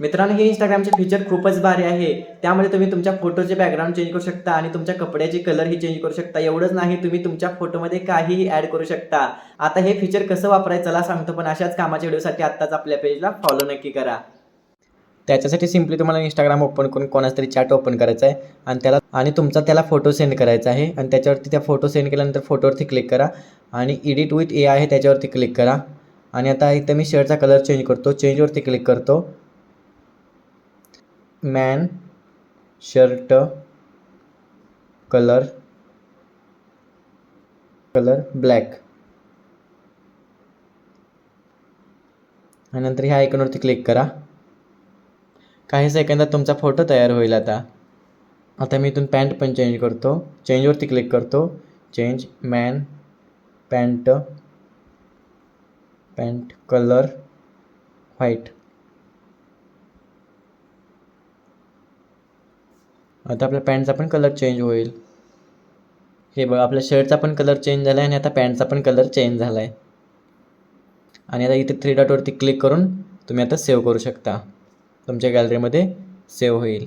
मित्रांनो, हे इंस्टाग्रामचे फीचर खूपच भारी आहे. त्यामध्ये तुम्ही तुमच्या फोटोचे बॅकग्राऊंड चेंज करू शकता आणि तुमच्या कपड्याची कलरही चेंज करू शकता. एवढंच नाही, तुम्ही तुमच्या फोटोमध्ये काहीही ॲड करू शकता. आता हे फीचर कसं वापरायचं चला सांगतो, पण अशाच कामाच्या व्हिडिओसाठी आत्ताच आपल्या पेजला फॉलो नक्की करा. त्याच्यासाठी सिम्पली तुम्हाला इंस्टाग्राम ओपन करून कोणाचा तरी चॅट ओपन करायचा आहे आणि तुमचा त्याला फोटो सेंड करायचा आहे आणि त्याच्यावरती त्या फोटो सेंड केल्यानंतर फोटोवरती क्लिक करा आणि एडिट विथ AI आहे त्याच्यावरती क्लिक करा. आणि आता इथं मी शर्टचा कलर चेंज करतो. चेंजवरती क्लिक करतो. मॅन शर्ट कलर ब्लॅक आणि नंतर ह्या आयकॉनवरती क्लिक करा. काही सेकंदात तुमचा फोटो तयार होईल. आता मी इथून पॅन्ट पण चेंज करतो. चेंजवरती क्लिक करतो. Change man pant colour white. आता आपल्या पॅन्टचा पण कलर चेंज होईल. हे बघा, आपल्या शर्टचा पण कलर चेंज झाला आहे आणि आता पॅन्टचा पण कलर चेंज झाला आहे. आणि आता इथे 3 डॉटवरती क्लिक करून तुम्ही आता सेव्ह करू शकता. तुमच्या गॅलरीमध्ये सेव्ह होईल.